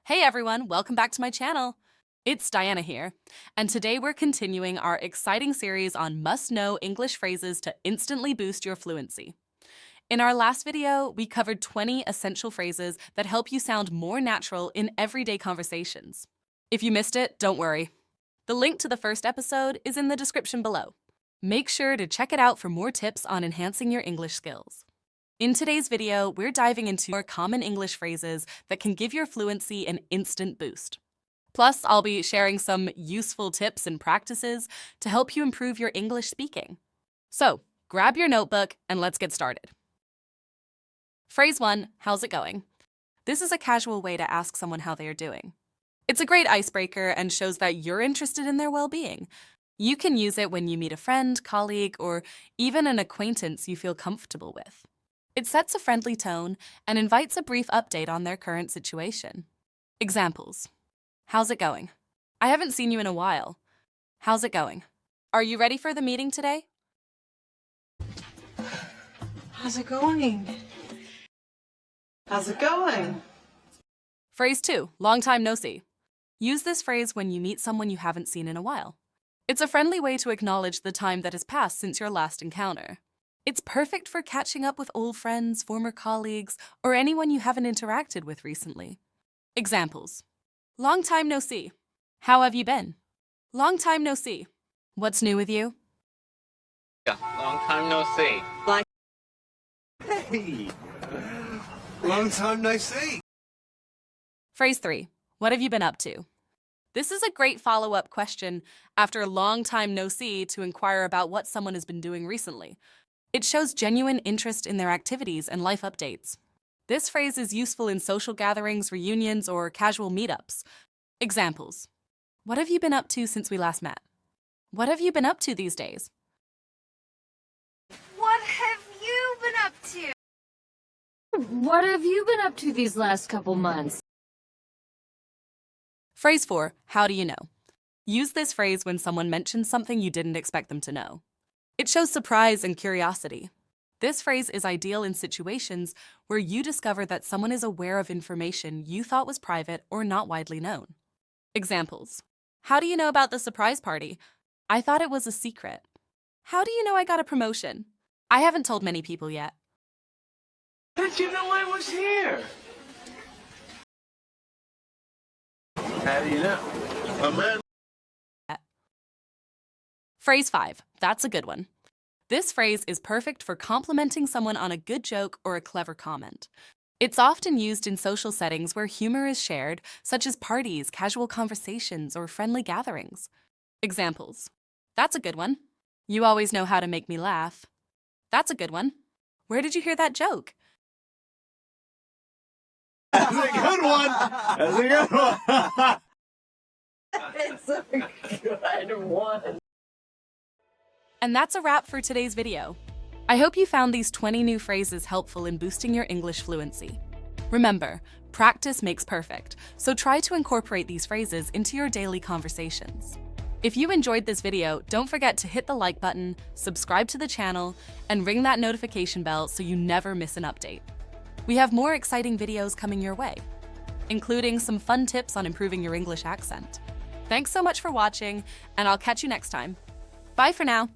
Hey everyone, welcome back to my channel. It's Diana here, and today we're continuing our exciting series on must-know English phrases to instantly boost your fluency. In our last video, we covered 20 essential phrases that help you sound more natural in everyday conversations. If you missed it, don't worry. The link to the first episode is in the description below. Make sure to check it out for more tips on enhancing your English skills. In today's video, we're diving into more common English phrases that can give your fluency an instant boost. Plus, I'll be sharing some useful tips and practices to help you improve your English speaking. So, grab your notebook and let's get started. Phrase 1, how's it going? This is a casual way to ask someone how they are doing. It's a great icebreaker and shows that you're interested in their well-being. You can use it when you meet a friend, colleague, or even an acquaintance you feel comfortable with. It sets a friendly tone and invites a brief update on their current situation. Examples. How's it going? I haven't seen you in a while. How's it going? Are you ready for the meeting today? How's it going? How's it going? Phrase 2, long time no see. Use this phrase when you meet someone you haven't seen in a while. It's a friendly way to acknowledge the time that has passed since your last encounter. It's perfect for catching up with old friends, former colleagues, or anyone you haven't interacted with recently. Examples. Long time no see. How have you been? Long time no see. What's new with you? Long time no see. Hey, long time no see. Phrase 3, what have you been up to? This is a great follow-up question after a long time no see to inquire about what someone has been doing recently. It shows genuine interest in their activities and life updates. This phrase is useful in social gatherings, reunions, or casual meetups. Examples. What have you been up to since we last met? What have you been up to these days? What have you been up to? What have you been up to these last couple months? Phrase 4, how do you know? Use this phrase when someone mentions something you didn't expect them to know. It shows surprise and curiosity. This phrase is ideal in situations where you discover that someone is aware of information you thought was private or not widely known. Examples. How do you know about the surprise party? I thought it was a secret. How do you know I got a promotion? I haven't told many people yet. How did you know I was here? How do you know? A man. Phrase 5, that's a good one. This phrase is perfect for complimenting someone on a good joke or a clever comment. It's often used in social settings where humor is shared, such as parties, casual conversations, or friendly gatherings. Examples. That's a good one. You always know how to make me laugh. That's a good one. Where did you hear that joke? That's a good one. That's a good one. It's a good one. And that's a wrap for today's video. I hope you found these 20 new phrases helpful in boosting your English fluency. Remember, practice makes perfect, so try to incorporate these phrases into your daily conversations. If you enjoyed this video, don't forget to hit the like button, subscribe to the channel, and ring that notification bell so you never miss an update. We have more exciting videos coming your way, including some fun tips on improving your English accent. Thanks so much for watching, and I'll catch you next time. Bye for now.